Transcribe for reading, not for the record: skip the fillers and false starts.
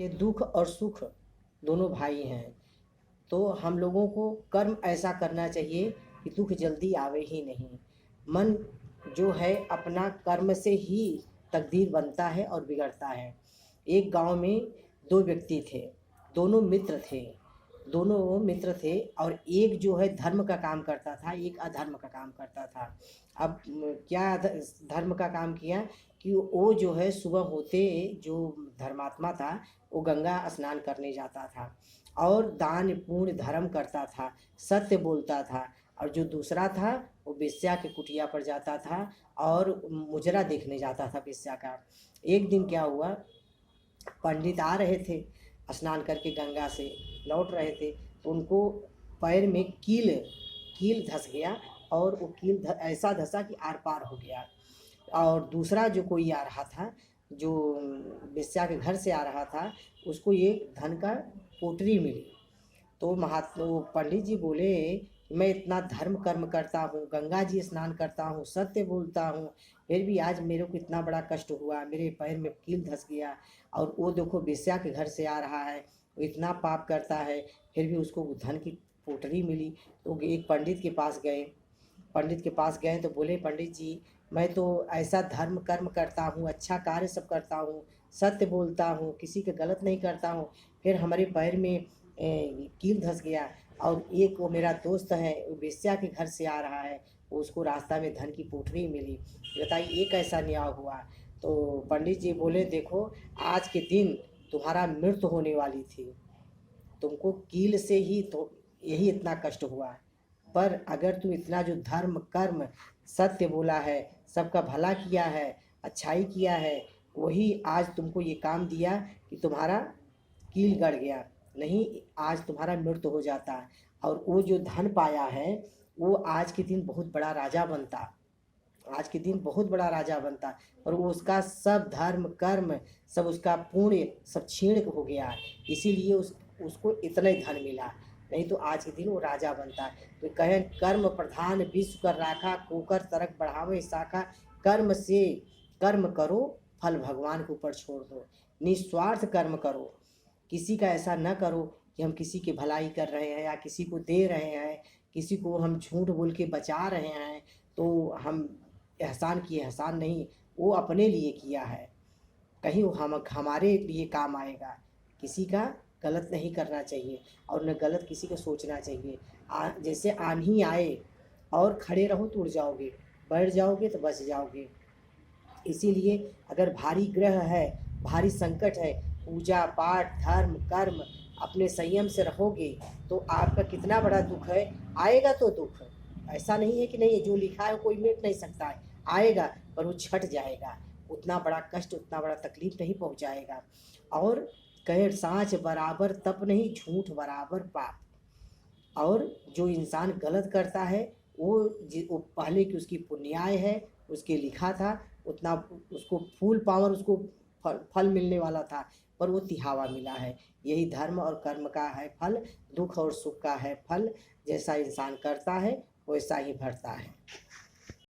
कि दुख और सुख दोनों भाई हैं। तो हम लोगों को कर्म ऐसा करना चाहिए कि दुख जल्दी आवे ही नहीं। मन जो है अपना कर्म से ही तकदीर बनता है और बिगड़ता है। एक गांव में दो व्यक्ति थे, दोनों मित्र थे। दोनों मित्र थे और एक जो है धर्म का काम करता था, एक अधर्म का काम करता था। अब क्या धर्म का काम किया कि वो जो है सुबह होते जो धर्मात्मा था वो गंगा स्नान करने जाता था और दान पुण्य धर्म करता था, सत्य बोलता था। और जो दूसरा था वो वेश्या के कुटिया पर जाता था और मुजरा देखने जाता था वेश्या का। एक दिन क्या हुआ, पंडित आ रहे थे स्नान करके गंगा से लौट रहे थे, तो उनको पैर में कील कील धस गया और वो ऐसा धसा कि आर पार हो गया। और दूसरा जो कोई आ रहा था, जो वेश्या के घर से आ रहा था, उसको एक धन का पोटरी मिली। तो पंडित जी बोले, मैं इतना धर्म कर्म करता हूँ, गंगा जी स्नान करता हूँ, सत्य बोलता हूँ, फिर भी आज मेरे को इतना बड़ा कष्ट हुआ, मेरे पैर में कील धस गया। और वो देखो वेश्या के घर से आ रहा है, वो इतना पाप करता है, फिर भी उसको धन की पोटरी मिली। तो एक पंडित के पास गए तो बोले, पंडित जी मैं तो ऐसा धर्म कर्म करता हूँ, अच्छा कार्य सब करता हूँ, सत्य बोलता हूँ, किसी का गलत नहीं करता हूँ, फिर हमारे पैर में कील धस गया। और एक वो मेरा दोस्त है, वो वेश्या के घर से आ रहा है, उसको रास्ता में धन की पोटली मिली, बताइए ये कैसा न्याय हुआ। तो पंडित जी बोले, देखो आज के दिन तुम्हारा मृत्यु होने वाली थी, तुमको कील से ही तो यही इतना कष्ट हुआ, पर अगर तुम इतना जो धर्म कर्म सत्य बोला है, सबका भला किया है, अच्छाई किया है, वही आज तुमको ये काम दिया कि तुम्हारा कील गड़ गया, नहीं आज तुम्हारा मृत्यु हो जाता। और वो जो धन पाया है वो आज के दिन बहुत बड़ा राजा बनता, आज के दिन बहुत बड़ा राजा बनता। और वो उसका सब धर्म कर्म सब उसका पुण्य सब छीण हो गया, इसीलिए उसको इतना ही धन मिला, नहीं तो आज के दिन वो राजा बनता। तो कहें कर्म प्रधान विश्व कर राखा, कोकर तरक बढ़ावे शाखा। कर्म से कर्म करो, फल भगवान के ऊपर छोड़ दो, निस्वार्थ कर्म करो। किसी का ऐसा न करो कि हम किसी की भलाई कर रहे हैं या किसी को दे रहे हैं, किसी को हम झूठ बोल के बचा रहे हैं तो हम एहसान किए, एहसान नहीं, वो अपने लिए किया है, कहीं वो हमारे लिए काम आएगा। किसी का गलत नहीं करना चाहिए और न गलत किसी को सोचना चाहिए। जैसे आंधी आए और खड़े रहो तो उड़ जाओगे, बैठ जाओगे तो बच जाओगे। इसीलिए अगर भारी ग्रह है, भारी संकट है, पूजा पाठ धर्म कर्म अपने संयम से रहोगे तो आपका कितना बड़ा दुख है, आएगा तो दुख, ऐसा नहीं है कि नहीं, जो लिखा है कोई मिट नहीं सकता है, आएगा पर वो छट जाएगा, उतना बड़ा कष्ट उतना बड़ा तकलीफ नहीं पहुंचाएगा। और कहे साँच बराबर तप नहीं, झूठ बराबर पाप। और जो इंसान गलत करता है वो पहले की उसकी पुण्याय है, उसके लिखा था उतना, उसको फूल पावर उसको फल मिलने वाला था, पर वो तिहावा मिला है। यही धर्म और कर्म का है फल, दुख और सुख का है फल, जैसा इंसान करता है वैसा ही भरता है।